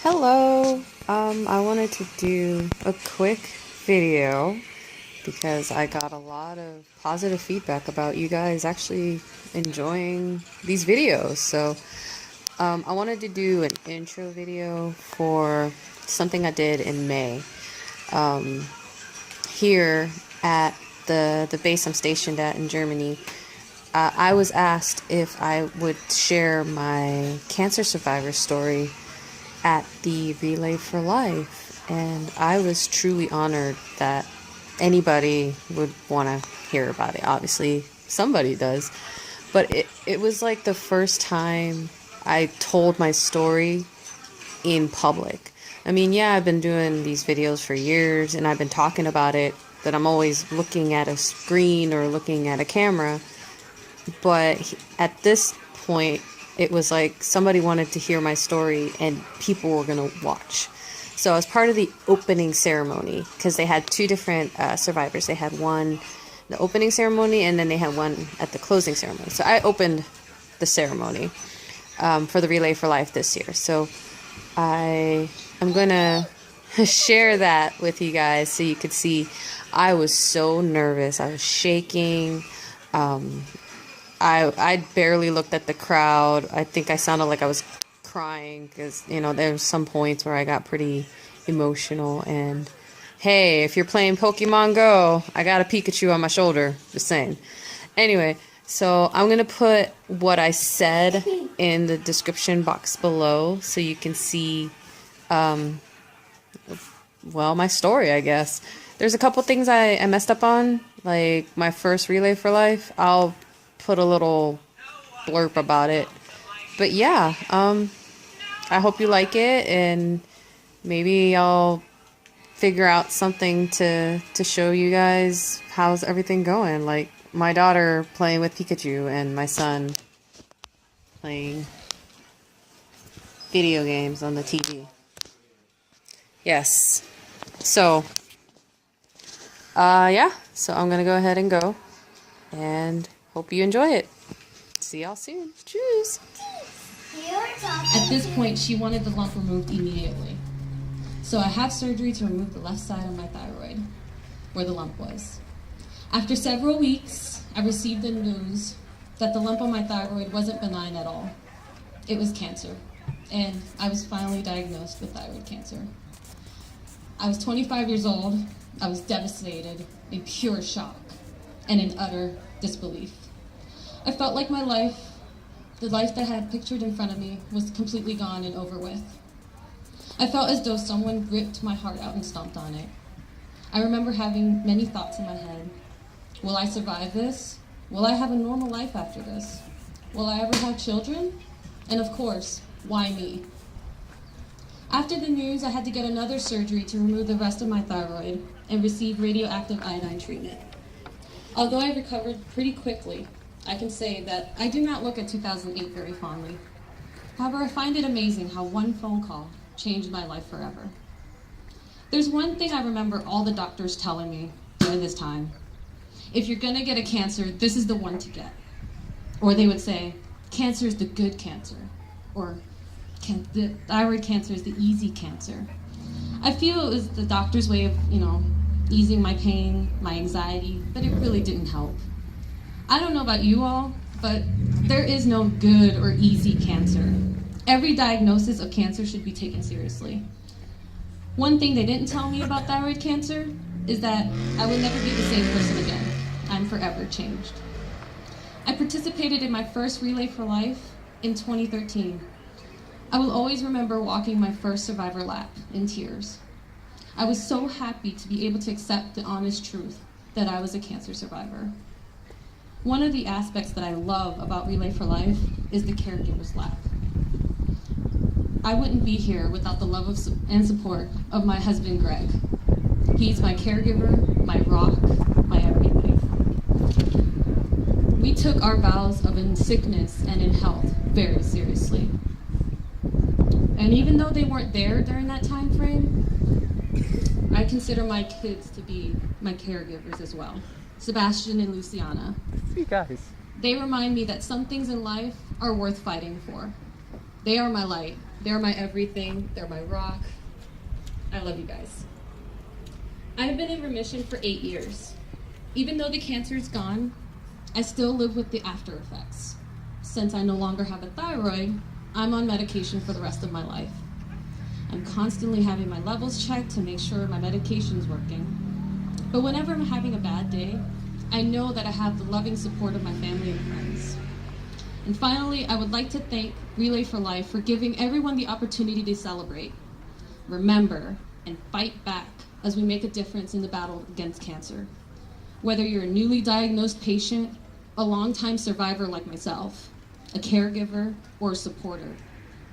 Hello. I wanted to do a quick video because I got a lot of positive feedback about you guys actually enjoying these videos. So, I wanted to do an intro video for something I did in May. Here at the base I'm stationed at in Germany, I was asked if I would share my cancer survivor story at the Relay for Life, and I was truly honored that anybody would want to hear about it. Obviously, somebody does, but it was like the first time I told my story in public. I mean, yeah, I've been doing these videos for years, and I've been talking about it, that I'm always looking at a screen or looking at a camera, but at this point, it was like somebody wanted to hear my story and people were going to watch. So as part of the opening ceremony, because they had two different survivors. They had one, the opening ceremony, and then they had one at the closing ceremony. So I opened the ceremony for the Relay for Life this year. So I'm going to share that with you guys so you could see. I was so nervous. I was shaking. I barely looked at the crowd. I think I sounded like I was crying because, there were some points where I got pretty emotional. And hey, if you're playing Pokemon Go, I got a Pikachu on my shoulder. Just saying. Anyway, so I'm going to put what I said in the description box below so you can see, my story, I guess. There's a couple things I messed up on, like my first Relay for Life. I'll put a little blurb about it, but yeah, I hope you like it, and maybe I'll figure out something to show you guys how's everything going, like my daughter playing with Pikachu and my son playing video games on the TV. Yes, so so I'm gonna go ahead and go, and hope you enjoy it. See y'all soon. Cheers. At this point, she wanted the lump removed immediately. So I had surgery to remove the left side of my thyroid, where the lump was. After several weeks, I received the news that the lump on my thyroid wasn't benign at all. It was cancer, and I was finally diagnosed with thyroid cancer. I was 25 years old. I was devastated, in pure shock, and in utter disbelief. I felt like my life, the life that I had pictured in front of me, was completely gone and over with. I felt as though someone ripped my heart out and stomped on it. I remember having many thoughts in my head. Will I survive this? Will I have a normal life after this? Will I ever have children? And of course, why me? After the news, I had to get another surgery to remove the rest of my thyroid and receive radioactive iodine treatment. Although I recovered pretty quickly, I can say that I do not look at 2008 very fondly. However, I find it amazing how one phone call changed my life forever. There's one thing I remember all the doctors telling me during this time. If you're gonna get a cancer, this is the one to get. Or they would say, cancer is the good cancer. Or the thyroid cancer is the easy cancer. I feel it was the doctor's way of, easing my pain, my anxiety, but it really didn't help. I don't know about you all, but there is no good or easy cancer. Every diagnosis of cancer should be taken seriously. One thing they didn't tell me about thyroid cancer is that I will never be the same person again. I'm forever changed. I participated in my first Relay for Life in 2013. I will always remember walking my first survivor lap in tears. I was so happy to be able to accept the honest truth that I was a cancer survivor. One of the aspects that I love about Relay for Life is the caregiver's lap. I wouldn't be here without the love and support of my husband, Greg. He's my caregiver, my rock, my everything. We took our vows of in sickness and in health very seriously. And even though they weren't there during that time frame, I consider my kids to be my caregivers as well. Sebastian and Luciana. You guys. They remind me that some things in life are worth fighting for. They are my light. They're my everything. They're my rock. I love you guys. I have been in remission for 8 years. Even though the cancer is gone, I still live with the after effects. Since I no longer have a thyroid, I'm on medication for the rest of my life. I'm constantly having my levels checked to make sure my medication is working. But whenever I'm having a bad day, I know that I have the loving support of my family and friends. And finally, I would like to thank Relay for Life for giving everyone the opportunity to celebrate, remember, and fight back as we make a difference in the battle against cancer. Whether you're a newly diagnosed patient, a longtime survivor like myself, a caregiver, or a supporter,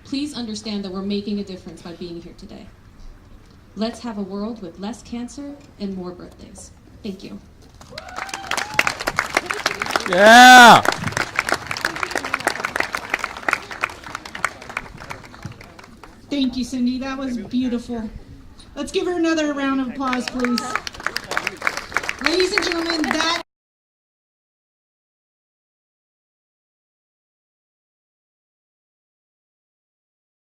please understand that we're making a difference by being here today. Let's have a world with less cancer and more birthdays. Thank you. Yeah! Thank you, Cendy. That was beautiful. Let's give her another round of applause, please. Ladies and gentlemen, that